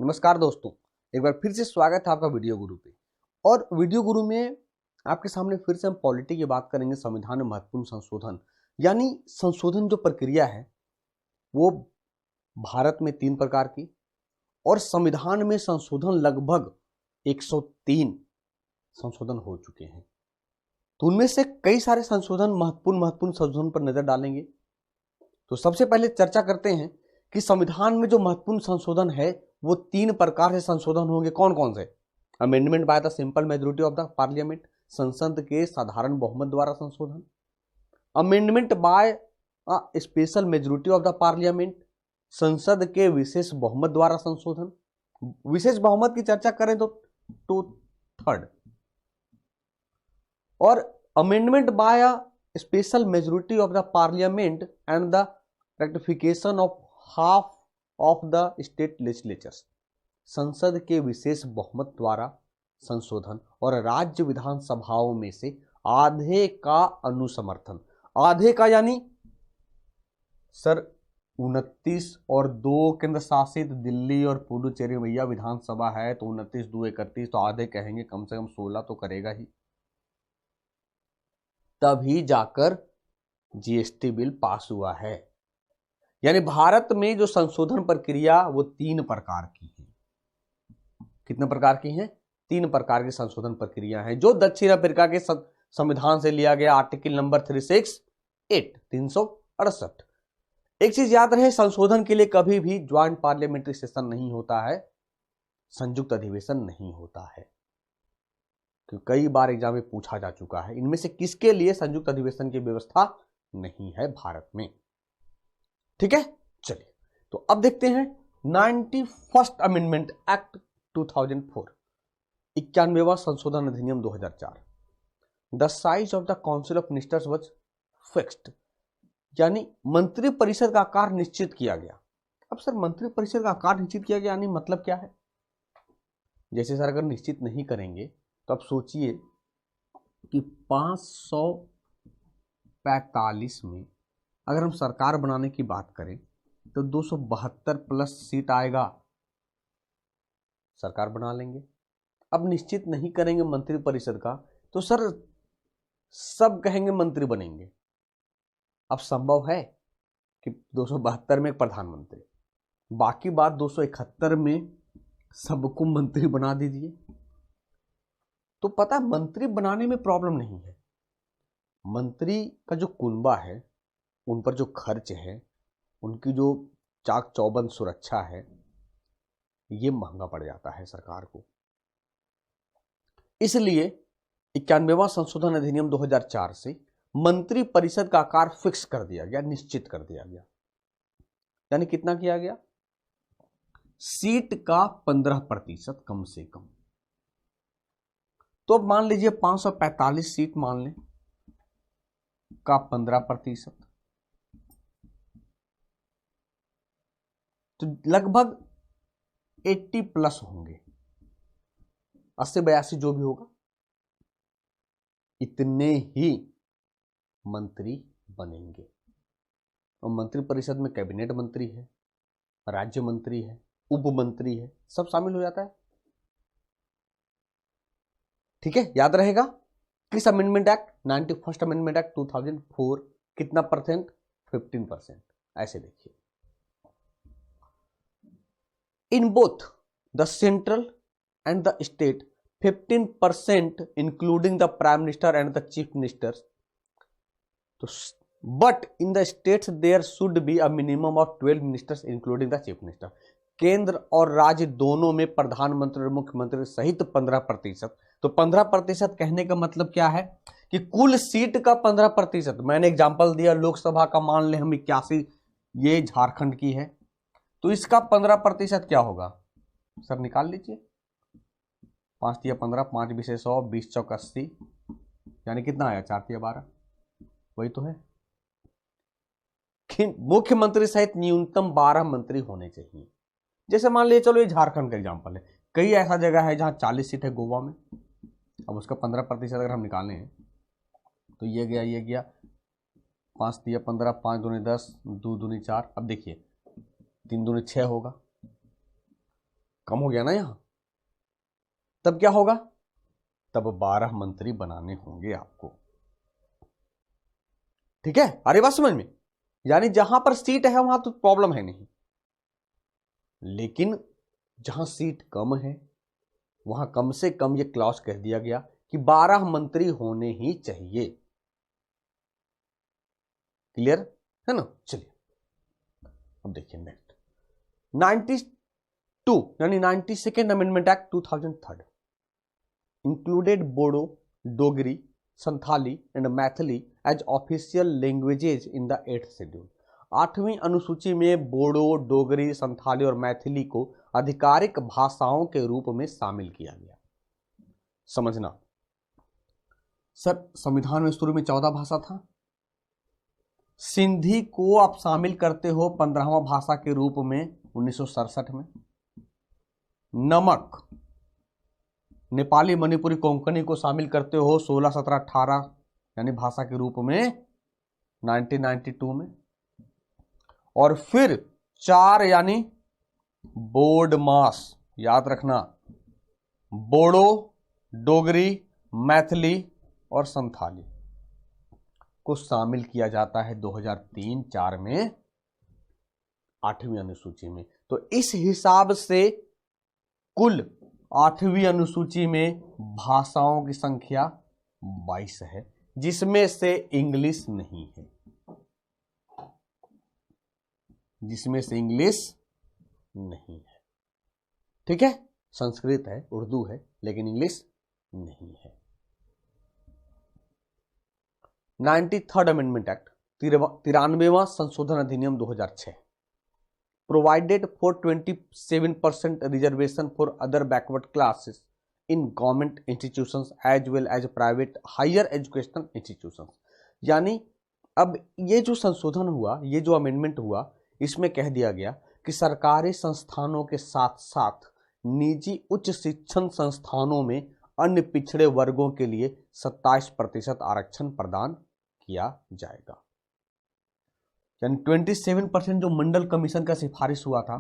नमस्कार दोस्तों, एक बार फिर से स्वागत है आपका वीडियो गुरु पे। और वीडियो गुरु में आपके सामने फिर से हम पॉलिटी की बात करेंगे। संविधान में महत्वपूर्ण संशोधन यानी संशोधन जो प्रक्रिया है वो भारत में 3 प्रकार की, और संविधान में संशोधन लगभग 103 संशोधन हो चुके हैं। तो उनमें से कई सारे संशोधन महत्वपूर्ण संशोधन पर नजर डालेंगे। तो सबसे पहले चर्चा करते हैं कि संविधान में जो महत्वपूर्ण संशोधन है वो 3 प्रकार से संशोधन होंगे। कौन कौन से? Amendment by the simple majority of the parliament, संसद के साधारण बहुमत द्वारा संशोधन। Amendment by a special majority of the parliament, संसद के विशेष बहुमत द्वारा संशोधन। विशेष बहुमत की चर्चा करें तो 2/3। और amendment by a special majority of the parliament and the rectification of half of the state legislatures, संसद के विशेष बहुमत द्वारा संशोधन और राज्य विधानसभाओं में से आधे का अनुसमर्थन। आधे का यानी सर 29 और 2 केंद्र शासित दिल्ली और पुडुचेरी भैया विधानसभा है तो 29 2 31, तो आधे कहेंगे, कम से कम 16 तो करेगा ही, तभी जाकर जीएसटी बिल पास हुआ है। यानी भारत में जो संशोधन प्रक्रिया वो 3 प्रकार की है। कितने प्रकार की हैं? 3 प्रकार की संशोधन प्रक्रिया है जो दक्षिण अफ्रीका के संविधान से लिया गया। आर्टिकल नंबर 368 एक चीज याद रहे, संशोधन के लिए कभी भी ज्वाइंट पार्लियामेंट्री सेशन नहीं होता है, संयुक्त अधिवेशन नहीं होता है। क्योंकि कई बार एग्जाम में पूछा जा चुका है, इनमें से किसके लिए संयुक्त अधिवेशन की व्यवस्था नहीं है भारत में। ठीक है, चलिए तो अब देखते हैं 91st अमेंडमेंट एक्ट 2004, 91वां संशोधन अधिनियम 2004। The size of the council of ministers was fixed, यानी मंत्री परिषद का आकार निश्चित किया गया। अब सर मंत्री परिषद का आकार निश्चित किया गया यानी मतलब क्या है? जैसे सर अगर निश्चित नहीं करेंगे तो आप सोचिए कि 545 में अगर हम सरकार बनाने की बात करें तो 272 प्लस सीट आएगा, सरकार बना लेंगे। अब निश्चित नहीं करेंगे मंत्री परिषद का तो सर सब कहेंगे मंत्री बनेंगे। अब संभव है कि 272 में एक प्रधानमंत्री, बाकी बात 271 में सबको मंत्री बना दीजिए। तो पता मंत्री बनाने में प्रॉब्लम नहीं है, मंत्री का जो कुनबा है, उन पर जो खर्च है, उनकी जो चाक चौबंद सुरक्षा है, ये महंगा पड़ जाता है सरकार को। इसलिए 91वां संशोधन अधिनियम 2004 से मंत्री परिषद का आकार फिक्स कर दिया गया, निश्चित कर दिया गया। यानी कितना किया गया? सीट का 15% कम से कम। तो मान लीजिए 545 सीट मान लें का 15%, तो लगभग 80 प्लस होंगे, 80-82 जो भी होगा, इतने ही मंत्री बनेंगे। और मंत्री परिषद में कैबिनेट मंत्री है, राज्य मंत्री है, उप मंत्री है, सब शामिल हो जाता है। ठीक है, याद रहेगा। किस amendment act? 91st amendment act 2004। कितना परसेंट? 15%। ऐसे देखिए, in both the central and the state 15% including the prime minister and the chief minister. तो but in the states there should be a minimum of 12 ministers including the chief minister. केंद्र और राज्य दोनों में प्रधानमंत्री और मुख्यमंत्री सहित 15%। तो 15% कहने का मतलब क्या है कि कुल सीट का 15%। मैंने एग्जांपल दिया, लोकसभा का मान ले हम 81, ये झारखंड की है, तो इसका 15% क्या होगा? सर निकाल लीजिए, 5 तिया 15, 5 बीसे 100, 20 चौक 80, यानी कितना आया? 4 तिया 12, वही तो है। मुख्यमंत्री सहित न्यूनतम 12 मंत्री होने चाहिए। जैसे मान लीजिए, चलो ये झारखंड का एग्जांपल है, कई ऐसा जगह है जहां 40 सीट है, गोवा में। अब उसका 15% अगर हम निकालें तो ये गया 5 तिया 15, 5 दूनी 10, 2 दूनी 4। अब देखिए 3 दूनी 6 होगा, कम हो गया ना यहां। तब क्या होगा, तब 12 मंत्री बनाने होंगे आपको। ठीक है, अरे बात समझ में, यानी जहां पर सीट है वहां तो प्रॉब्लम है नहीं, लेकिन जहां सीट कम है वहां कम से कम यह क्लॉज कह दिया गया कि 12 मंत्री होने ही चाहिए। क्लियर है ना। चलिए अब देखिए नेक्स्ट 92 यानी 92nd amendment act 2003 included Bodo, Dogri, Santhali and Maithili as official languages in the 8th schedule. 8वीं अनुसूची में बोडो, डोगरी, संथाली और मैथिली को आधिकारिक भाषाओं के रूप में शामिल किया गया। समझना सर, संविधान में शुरू में 14 भाषा था, सिंधी को आप शामिल करते हो 15वां भाषा के रूप में 1967 में, नमक, नेपाली, मणिपुरी, कोंकणी को शामिल करते हो 16, 17, 18 यानी भाषा के रूप में 1992 में, और फिर 4 यानी बोर्ड मास, याद रखना, बोडो, डोगरी, मैथिली और संथाली को शामिल किया जाता है 2003-4 में 8वीं अनुसूची में। तो इस हिसाब से कुल 8वीं अनुसूची में भाषाओं की संख्या 22 है, जिसमें से इंग्लिश नहीं है, जिसमें से इंग्लिश नहीं है। ठीक है, संस्कृत है, उर्दू है, लेकिन इंग्लिश नहीं है। 93rd अमेंडमेंट एक्ट 93वां संशोधन अधिनियम 2006 provided for 27% reservation for other backward classes in government institutions as well as private higher educational institutions. यानी अब ये जो संशोधन हुआ, ये जो अमेंडमेंट हुआ, इसमें कह दिया गया कि सरकारी संस्थानों के साथ साथ निजी उच्च शिक्षण संस्थानों में अन्य पिछड़े वर्गों के लिए 27% आरक्षण प्रदान किया जाएगा। यानी 27% जो मंडल कमीशन का सिफारिश हुआ था,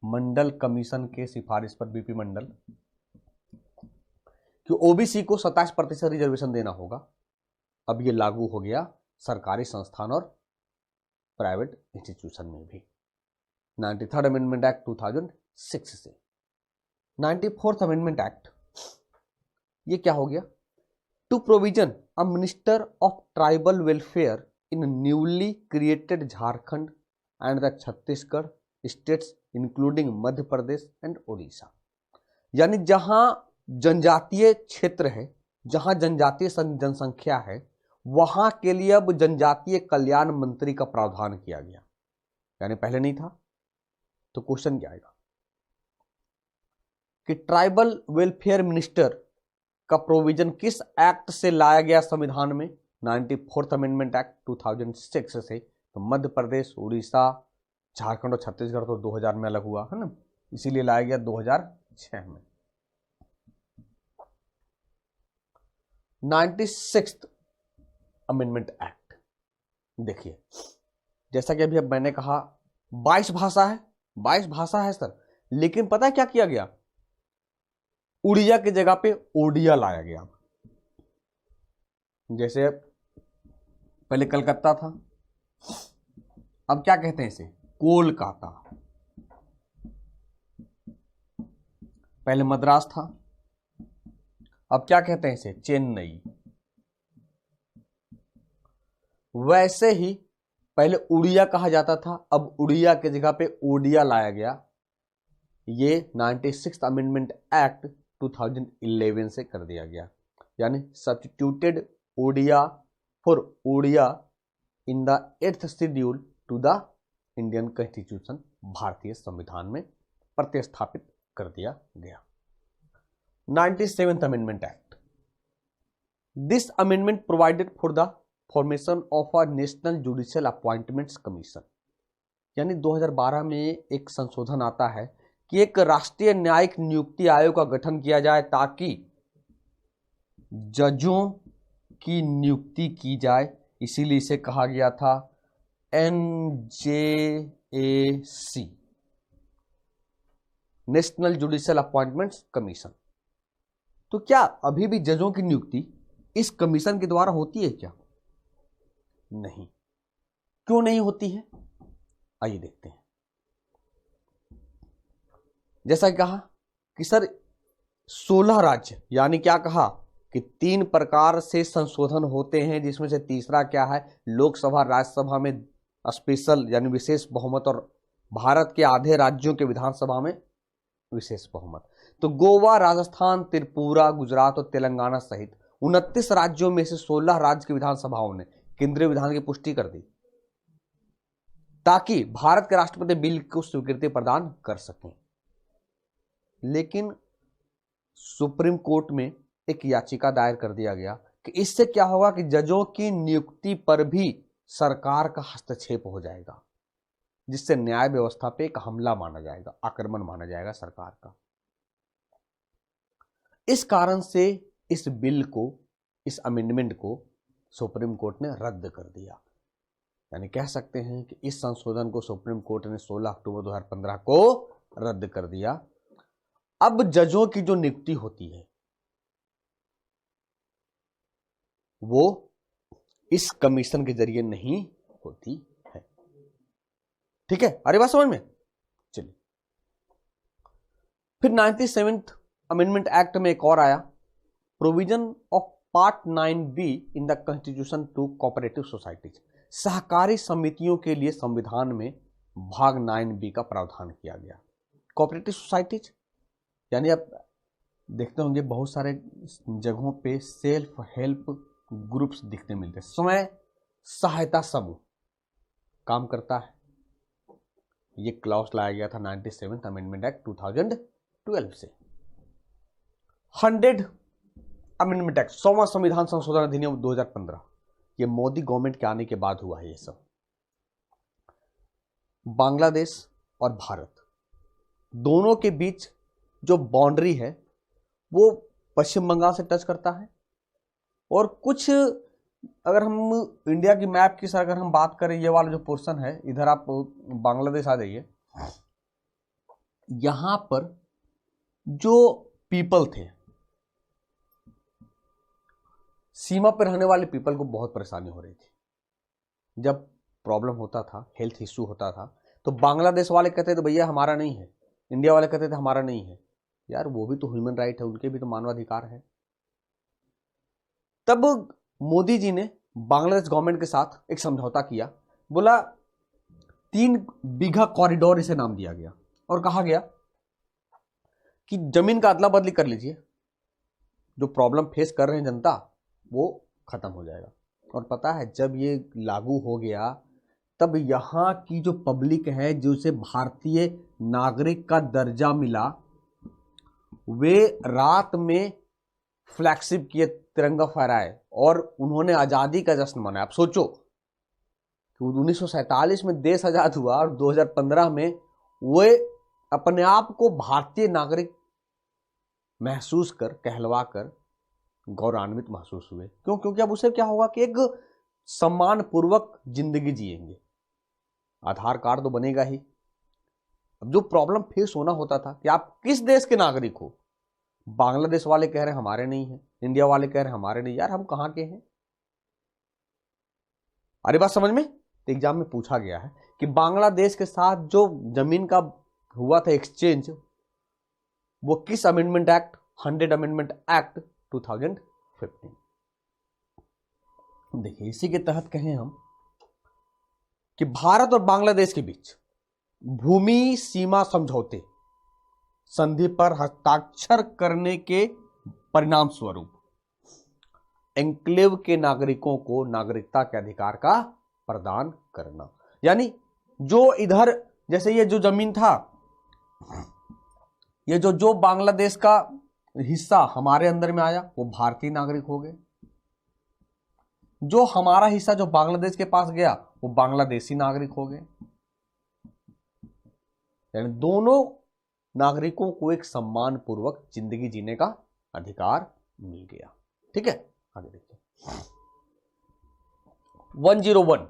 मंडल कमीशन के सिफारिश पर बीपी मंडल कि ओबीसी को 27% रिजर्वेशन देना होगा, अब ये लागू हो गया सरकारी संस्थान और प्राइवेट इंस्टीट्यूशन में भी। 93rd अमेंडमेंट एक्ट 2006 से 94th अमेंडमेंट एक्ट, ये क्या हो गया, to provision a minister of tribal welfare in newly created Jharkhand and the Chhattisgarh states including Madhya Pradesh and Orissa. यानी जहां जनजातीय क्षेत्र है, जहां जनजातीय जनसंख्या है, वहां के लिए अब जनजातीय कल्याण मंत्री का प्रावधान किया गया, यानी पहले नहीं था। तो क्वेश्चन क्या आएगा कि ट्राइबल वेलफेयर मिनिस्टर का प्रोविजन किस एक्ट से लाया गया संविधान में? 94th अमेंडमेंट एक्ट 2006 से। तो मध्य प्रदेश, उड़ीसा, झारखंड और छत्तीसगढ़ तो 2000 में अलग हुआ है ना, इसीलिए लाया गया 2006 में। 96th अमेंडमेंट एक्ट, देखिए जैसा कि अभी अब मैंने कहा 22 भाषा है, 22 भाषा है सर, लेकिन पता है क्या किया गया, उड़िया की जगह पे ओडिया लाया गया। जैसे पहले कलकत्ता था, अब क्या कहते हैं इसे, कोलकाता। पहले मद्रास था, अब क्या कहते हैं इसे, चेन्नई। वैसे ही पहले उड़िया कहा जाता था, अब उड़िया की जगह पे ओडिया लाया गया। ये 96th अमेंडमेंट एक्ट 2011 से कर दिया गया, यानी substituted Odia for Odia in the 8th schedule to the Indian constitution, भारतीय संविधान में प्रतिस्थापित कर दिया गया। 97th amendment act, this amendment provided for the formation of a national judicial appointments commission. यानी 2012 में एक संशोधन आता है कि एक राष्ट्रीय न्यायिक नियुक्ति आयोग का गठन किया जाए ताकि जजों की नियुक्ति की जाए, इसीलिए इसे कहा गया था NJAC। National judicial appointments commission. तो क्या अभी भी जजों की नियुक्ति इस कमीशन के द्वारा होती है क्या? नहीं। क्यों नहीं होती है, आइए देखते हैं। जैसा कि कहा कि सर 16 राज्य, यानी क्या कहा कि 3 प्रकार से संशोधन होते हैं, जिसमें से तीसरा क्या है, लोकसभा राज्यसभा में स्पेशल यानी विशेष बहुमत, और भारत के आधे राज्यों के विधानसभा में विशेष बहुमत। तो गोवा, राजस्थान, त्रिपुरा, गुजरात और तेलंगाना सहित 29 राज्यों में से 16 राज्य की विधानसभाओं ने केंद्रीय विधान की पुष्टि कर दी, ताकि भारत के राष्ट्रपति बिल को स्वीकृति प्रदान कर सकें। लेकिन सुप्रीम कोर्ट में एक याचिका दायर कर दिया गया कि इससे क्या होगा कि जजों की नियुक्ति पर भी सरकार का हस्तक्षेप हो जाएगा, जिससे न्याय व्यवस्था पे एक हमला माना जाएगा, आक्रमण माना जाएगा सरकार का। इस कारण से इस बिल को, इस अमेंडमेंट को सुप्रीम कोर्ट ने रद्द कर दिया। यानी कह सकते हैं कि इस संशोधन को सुप्रीम कोर्ट ने 16 अक्टूबर 2015 को रद्द कर दिया। अब जजों की जो नियुक्ति होती है वो इस कमीशन के जरिए नहीं होती है। ठीक है, अरे बात समझ में? चलिए, फिर 97th अमेंडमेंट एक्ट में एक और आया, provision of part 9B in the constitution to cooperative societies. सहकारी समितियों के लिए संविधान में भाग 9B का प्रावधान किया गया। कोऑपरेटिव सोसाइटीज यानी आप देखते होंगे बहुत सारे जगहों पे सेल्फ हेल्प ग्रुप्स दिखने मिलते हैं, स्वयं सहायता समूह काम करता है। ये क्लॉज लाया गया था 97th अमेंडमेंट एक्ट 2012 से। 100 अमेंडमेंट एक्ट, 100वां संविधान संशोधन अधिनियम 2015, ये मोदी गवर्नमेंट के आने के बाद हुआ है। ये सब बांग्लादेश और भारत दोनों के बीच जो बाउंड्री है वो पश्चिम बंगाल से टच करता है, और कुछ अगर हम इंडिया की मैप की अगर हम बात करें, ये वाला जो पोर्शन है, इधर आप बांग्लादेश आ जाइए, यहां पर जो पीपल थे, सीमा पर रहने वाले पीपल को बहुत परेशानी हो रही थी। जब प्रॉब्लम होता था, हेल्थ इश्यू होता था, तो बांग्लादेश वाले कहते थे भैया हमारा नहीं है, इंडिया वाले कहते थे हमारा नहीं है। यार वो भी तो ह्यूमन राइट है, उनके भी तो मानवाधिकार है। तब मोदी जी ने बांग्लादेश गवर्नमेंट के साथ एक समझौता किया, बोला 3 बीघा कॉरिडोर इसे नाम दिया गया, और कहा गया कि जमीन का अदला बदली कर लीजिए, जो प्रॉब्लम फेस कर रहे हैं जनता वो खत्म हो जाएगा। और पता है जब ये लागू हो गया तब यहाँ की जो पब्लिक है, जो उसे भारतीय नागरिक का दर्जा मिला, वे रात में फ्लैगशिप किए, तिरंगा फहराए और उन्होंने आज़ादी का जश्न मनाया। आप सोचो कि 1947 में देश आज़ाद हुआ और 2015 में वे अपने आप को भारतीय नागरिक महसूस कर, कहलवा कर गौरवान्वित महसूस हुए। क्यों? क्योंकि अब उसे क्या होगा कि एक सम्मान पूर्वक जिंदगी जिएंगे। आधार कार्ड तो बनेगा ही। अब जो प्रॉब्लम फेस होना होता था कि आप किस देश के नागरिक हो, बांग्लादेश वाले कह रहे हैं हमारे नहीं है, इंडिया वाले कह रहे हैं हमारे नहीं। यार हम कहां के हैं? अरे बात समझ में? तो एग्जाम में पूछा गया है कि बांग्लादेश के साथ जो जमीन का हुआ था एक्सचेंज, वो किस अमेंडमेंट एक्ट? 100 amendment act 2015। देखिए इसी के तहत कहें हम कि भारत और बांग्लादेश के बीच भूमि सीमा समझौते संधि पर हस्ताक्षर करने के परिणाम स्वरूप एन्क्लेव के नागरिकों को नागरिकता के अधिकार का प्रदान करना। यानी जो इधर, जैसे ये जो जमीन था, ये जो बांग्लादेश का हिस्सा हमारे अंदर में आया, वो भारतीय नागरिक हो गए। जो हमारा हिस्सा जो बांग्लादेश के पास गया, वो बांग्लादेशी नागरिक हो गए। यानी दोनों नागरिकों को एक सम्मान पूर्वक जिंदगी जीने का अधिकार मिल गया। ठीक है, आगे देखिए 101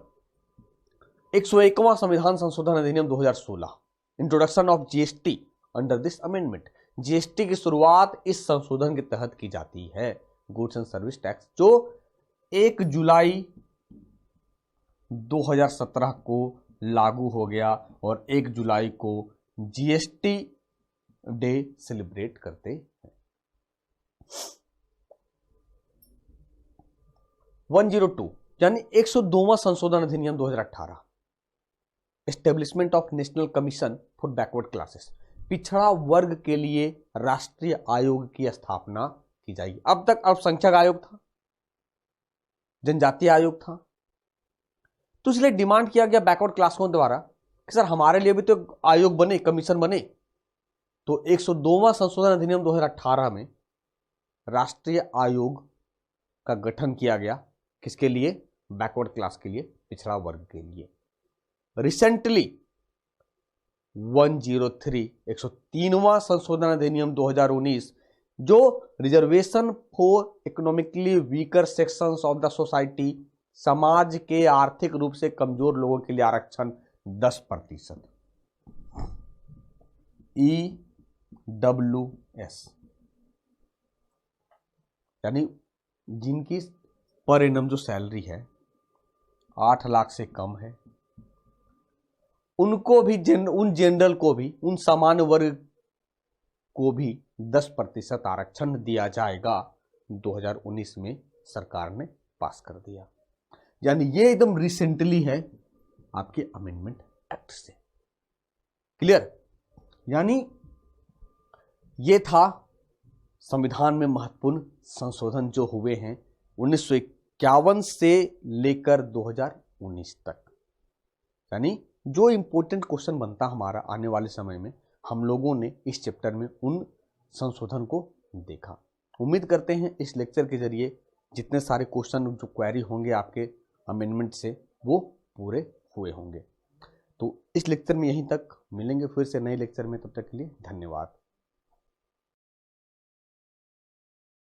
101वां संविधान संशोधन अधिनियम 2016, introduction of GST under this amendment. GST की शुरुआत इस संशोधन के तहत की जाती है। गुड्स एंड सर्विस टैक्स जो 1 जुलाई 2017 को लागू हो गया और 1 जुलाई को जीएसटी डे सेलिब्रेट करते हैं। 102 यानी 102वां संशोधन अधिनियम 2018, establishment of national commission for backward classes, पिछड़ा वर्ग के लिए राष्ट्रीय आयोग की स्थापना की जाएगी। अब तक अल्पसंख्यक आयोग था, जनजातीय आयोग था, तो इसलिए डिमांड किया गया बैकवर्ड क्लासों द्वारा कि सर हमारे लिए भी तो आयोग बने, कमीशन बने। तो 102वां संशोधन अधिनियम 2018 में राष्ट्रीय आयोग का गठन किया गया। किसके लिए? बैकवर्ड क्लास के लिए, पिछड़ा वर्ग के लिए। रिसेंटली 103वां संशोधन अधिनियम 2019 जो reservation for economically weaker sections of the society, समाज के आर्थिक रूप से कमजोर लोगों के लिए आरक्षण 10%, EWS, यानी जिनकी पर एनम जो सैलरी है 8 लाख से कम है, उनको भी उन जनरल को भी, उन सामान्य वर्ग को भी 10% आरक्षण दिया जाएगा। 2019 में सरकार ने पास कर दिया। यानी ये एकदम रिसेंटली है आपके अमेंडमेंट एक्ट से। क्लियर? यानी ये था संविधान में महत्वपूर्ण संशोधन जो हुए हैं 1951 से लेकर 2019 तक। यानी जो इंपॉर्टेंट क्वेश्चन बनता हमारा आने वाले समय में, हम लोगों ने इस चैप्टर में उन संशोधन को देखा। उम्मीद करते हैं इस लेक्चर के जरिए जितने सारे क्वेश्चन जो क्वेरी होंगे आपके अमेंडमेंट से वो पूरे हुए होंगे। तो इस लेक्चर में यहीं तक, मिलेंगे फिर से नए लेक्चर में, तब तक के लिए धन्यवाद।